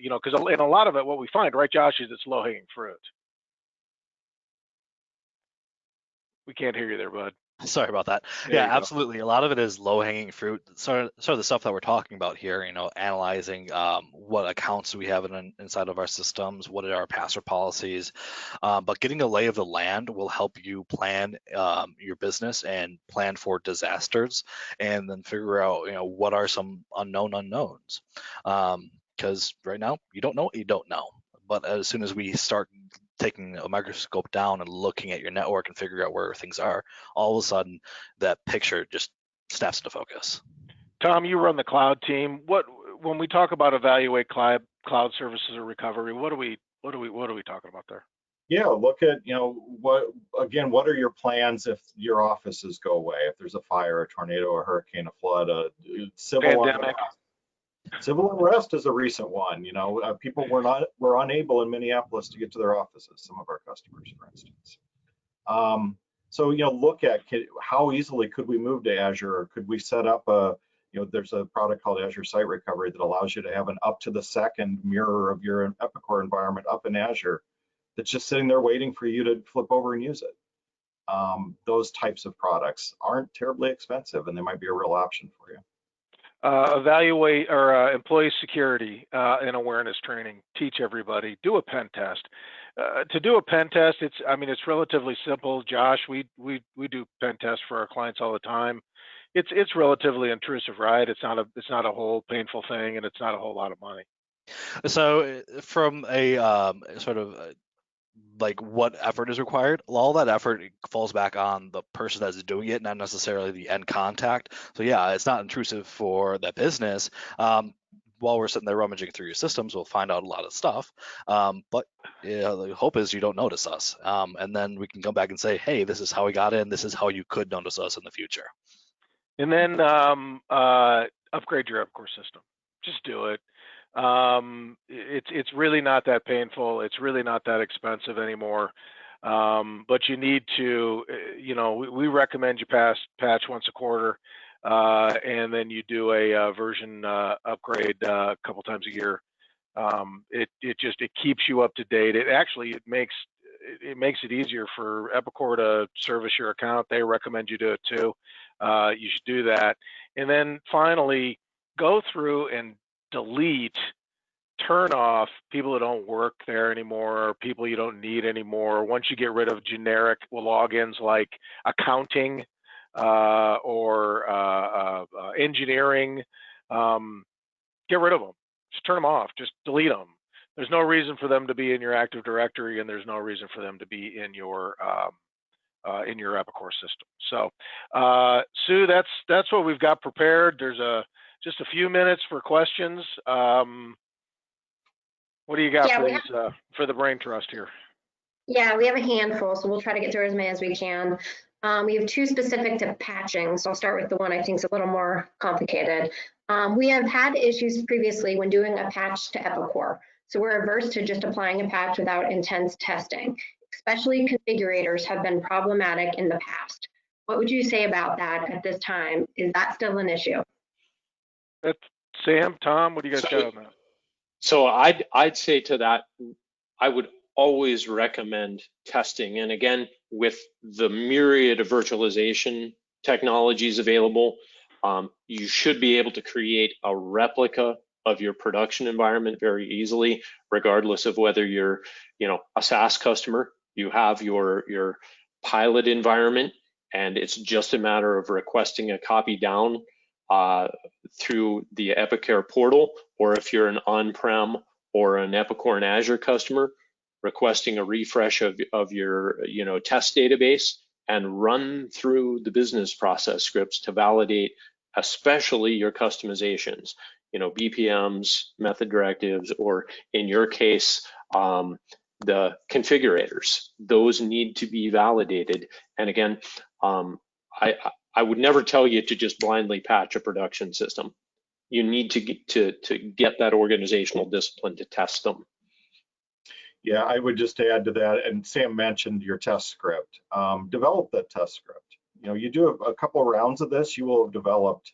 because in a lot of it, what we find, right, Josh, is it's low-hanging fruit. We can't hear you there, bud. Sorry about that. Yeah, absolutely. A lot of it is low-hanging fruit. Sort of the stuff that we're talking about here. Analyzing what accounts we have inside of our systems, what are our password policies. But getting a lay of the land will help you plan your business and plan for disasters, and then figure out what are some unknown unknowns. Because right now you don't know what you don't know. But as soon as we start taking a microscope down and looking at your network and figuring out where things are, all of a sudden that picture just snaps into focus. Tom, you run the cloud team. When we talk about evaluate cloud services or recovery, what are we talking about there? Yeah, look at what are your plans if your offices go away, if there's a fire, a tornado, a hurricane, a flood, a civil pandemic. Civil unrest is a recent one. People were unable in Minneapolis to get to their offices, some of our customers, for instance. So look at how easily could we move to Azure, or could we set up there's a product called Azure Site Recovery that allows you to have an up to the second mirror of your Epicor environment up in Azure that's just sitting there waiting for you to flip over and use it. Those types of products aren't terribly expensive, and they might be a real option for you. Evaluate or employee security and awareness training. Teach everybody. Do a pen test. To do a pen test, it's relatively simple. Josh, we do pen tests for our clients all the time. It's relatively intrusive, right? It's not a whole painful thing, and it's not a whole lot of money. So from a sort of like what effort is required, all that effort falls back on the person that's doing it, not necessarily the end contact. So yeah, it's not intrusive for that business. While we're sitting there rummaging through your systems, we'll find out a lot of stuff. But the hope is you don't notice us. And then we can come back and say, hey, this is how we got in. This is how you could notice us in the future. And then upgrade your Epicor system. Just do it. It's really not that painful. It's really not that expensive anymore. But you need to, we recommend you patch once a quarter, and then you do a version upgrade a couple times a year. It keeps you up to date. It makes it easier for Epicor to service your account. They recommend you do it too. You should do that. And then finally, go through and delete, turn off people that don't work there anymore, or people you don't need anymore. Once you get rid of generic logins like accounting or engineering, get rid of them. Just turn them off. Just delete them. There's no reason for them to be in your Active Directory, and there's no reason for them to be in your Epicor system. So, Sue, that's what we've got prepared. There's just a few minutes for questions. What do you got for the brain trust here? Yeah, we have a handful, so we'll try to get through as many as we can. We have two specific to patching, so I'll start with the one I think is a little more complicated. We have had issues previously when doing a patch to Epicor, so we're averse to just applying a patch without intense testing. Especially configurators have been problematic in the past. What would you say about that at this time? Is that still an issue? Sam, Tom, what do you guys got on that? So I'd say to that, I would always recommend testing. And again, with the myriad of virtualization technologies available, You should be able to create a replica of your production environment very easily, regardless of whether you're, a SaaS customer. You have your pilot environment, and it's just a matter of requesting a copy down through the Epicor portal, or if you're an on-prem or an Epicor and Azure customer, requesting a refresh of your test database and run through the business process scripts to validate especially your customizations, BPMs, method directives, or in your case, the configurators. Those need to be validated. And again, I would never tell you to just blindly patch a production system. You need to get that organizational discipline to test them. Yeah, I would just add to that, and Sam mentioned your test script. Develop that test script. You do a couple of rounds of this, you will have developed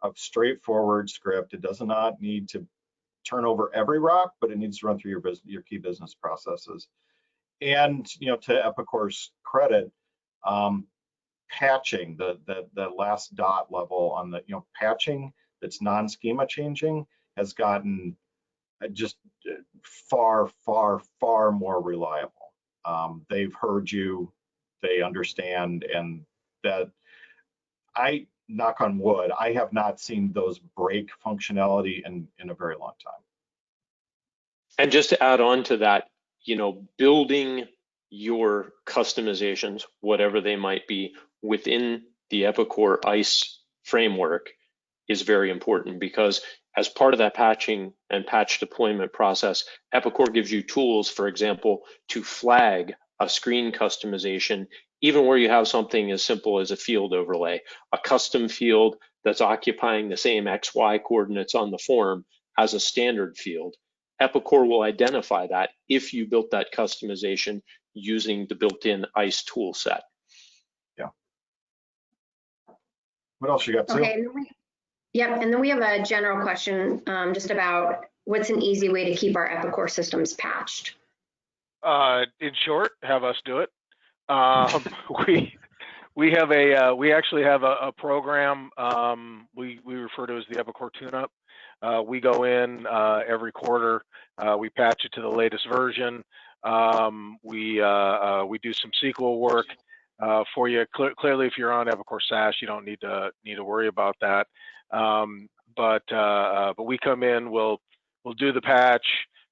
a straightforward script. It does not need to turn over every rock, but it needs to run through your key business processes. And to Epicor's credit, patching the last dot level on the patching that's non-schema changing has gotten just far more reliable. They've heard you, they understand, and that I knock on wood, I have not seen those break functionality in a very long time. And just to add on to that, building your customizations, whatever they might be, within the Epicor ICE framework is very important, because as part of that patching and patch deployment process, Epicor gives you tools, for example, to flag a screen customization, even where you have something as simple as a field overlay, a custom field that's occupying the same XY coordinates on the form as a standard field. Epicor will identify that if you built that customization using the built-in ICE tool set. Yeah. What else you got, Sue? Okay. Yep, and then we have a general question just about what's an easy way to keep our Epicor systems patched? In short, have us do it. We actually have a program we refer to as the Epicor tune-up. We go in every quarter. We patch it to the latest version. We do some SQL work for you. Clearly, if you're on Epicor SaaS, you don't need to worry about that. But we come in, we'll do the patch.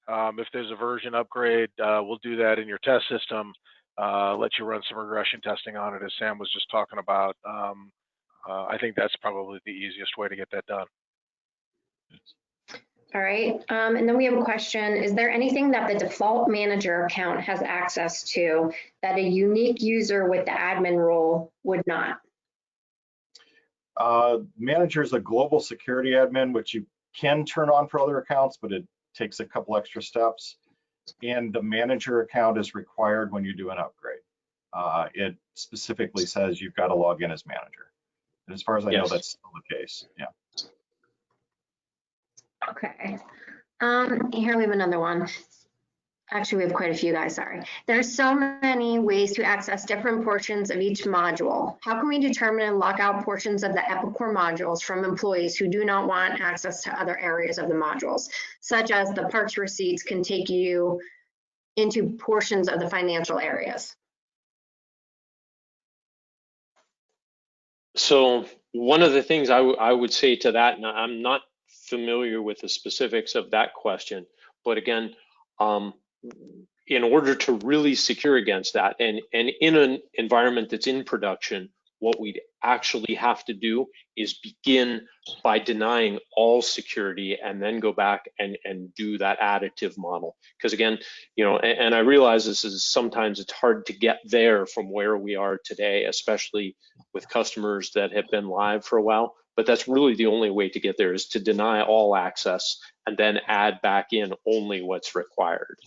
If there's a version upgrade, we'll do that in your test system. Let you run some regression testing on it, as Sam was just talking about. I think that's probably the easiest way to get that done. All right, and then we have a question. Is there anything that the default manager account has access to that a unique user with the admin role would not? Manager is a global security admin, which you can turn on for other accounts, but it takes a couple extra steps. And the manager account is required when you do an upgrade. It specifically says you've got to log in as manager. And as far as I know, that's still the case. Yeah. Okay. Here we have another one. Actually, we have quite a few, guys, sorry. There's so many ways to access different portions of each module. How can we determine and lock out portions of the Epicor modules from employees who do not want access to other areas of the modules, such as the parts receipts can take you into portions of the financial areas? So one of the things I would say to that, and I'm not familiar with the specifics of that question, but again, in order to really secure against that, and in an environment that's in production, what we'd actually have to do is begin by denying all security and then go back and do that additive model. Because again, and I realize this is sometimes it's hard to get there from where we are today, especially with customers that have been live for a while, but that's really the only way to get there, is to deny all access and then add back in only what's required.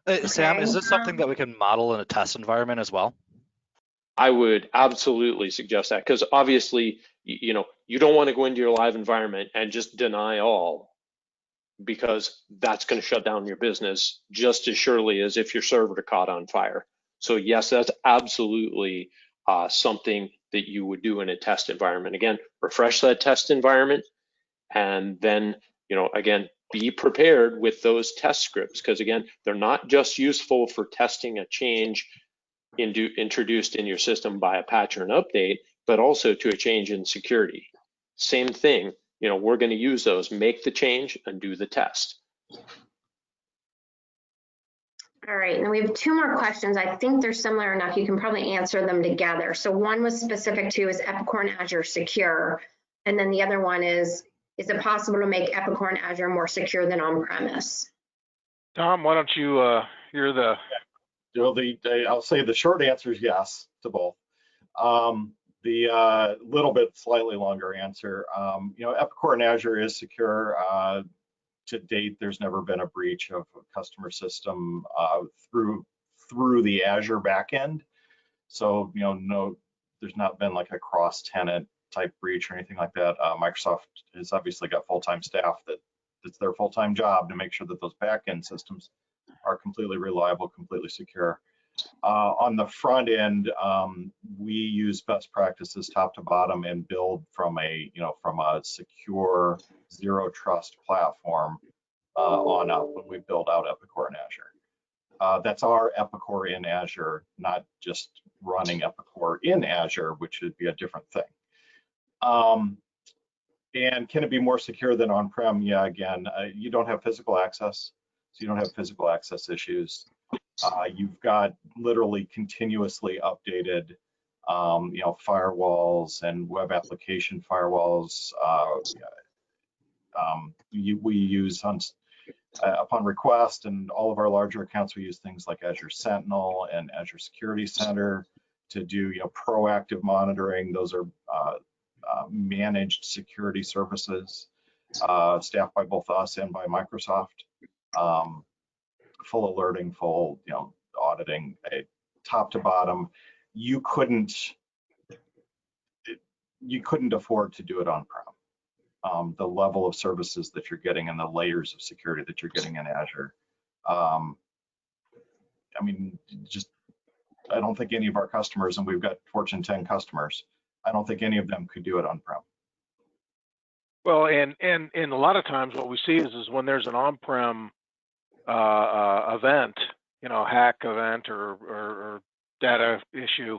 Okay. Sam, is this something that we can model in a test environment as well? I would absolutely suggest that, because obviously, you don't want to go into your live environment and just deny all, because that's going to shut down your business just as surely as if your server caught on fire. So yes, that's absolutely something that you would do in a test environment. Again, refresh that test environment, and then, again, be prepared with those test scripts, because again, they're not just useful for testing a change introduced in your system by a patch or an update, but also to a change in security. Same thing, we're going to use those, make the change and do the test. All right, and we have 2 more questions. I think they're similar enough. You can probably answer them together. So one was specific to, is Epicor and Azure secure? And then the other one is it possible to make Epicor and Azure more secure than on-premise? Tom, why don't you, you're the... I'll say the short answer is yes to both. The little bit slightly longer answer, Epicor and Azure is secure. To date, there's never been a breach of a customer system through the Azure backend. So, no, there's not been like a cross-tenant type breach or anything like that. Microsoft has obviously got full-time staff that's their full-time job to make sure that those backend systems are completely reliable, completely secure. On the front end, we use best practices top to bottom and build from a secure zero trust platform on up when we build out Epicor in Azure. That's our Epicor in Azure, not just running Epicor in Azure, which would be a different thing. And can it be more secure than on-prem? Yeah, again, you don't have physical access, so you don't have physical access issues. You've got literally continuously updated, firewalls and web application firewalls. We use upon request, and all of our larger accounts, we use things like Azure Sentinel and Azure Security Center to do proactive monitoring. Those are managed security services staffed by both us and by Microsoft. Full alerting, full auditing, top to bottom. You couldn't afford to do it on-prem. The level of services that you're getting and the layers of security that you're getting in Azure. I don't think any of our customers, and we've got Fortune 10 customers, I don't think any of them could do it on-prem. Well, and a lot of times what we see is when there's an on-prem event, hack event or data issue,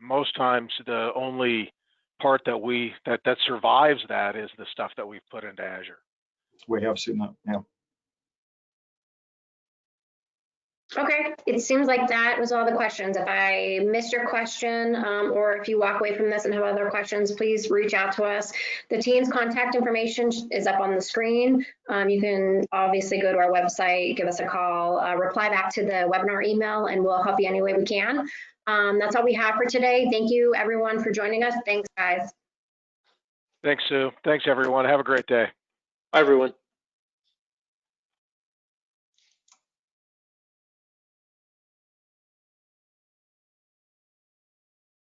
most times the only part that survives that is the stuff that we've put into Azure. We have seen that, yeah. Okay, it seems like that was all the questions. If I missed your question, or if you walk away from this and have other questions, please reach out to us. The team's contact information is up on the screen. You can obviously go to our website, give us a call, reply back to the webinar email, and we'll help you any way we can. That's all we have for today. Thank you, everyone, for joining us. Thanks, guys. Thanks, Sue. Thanks, everyone. Have a great day. Bye, everyone.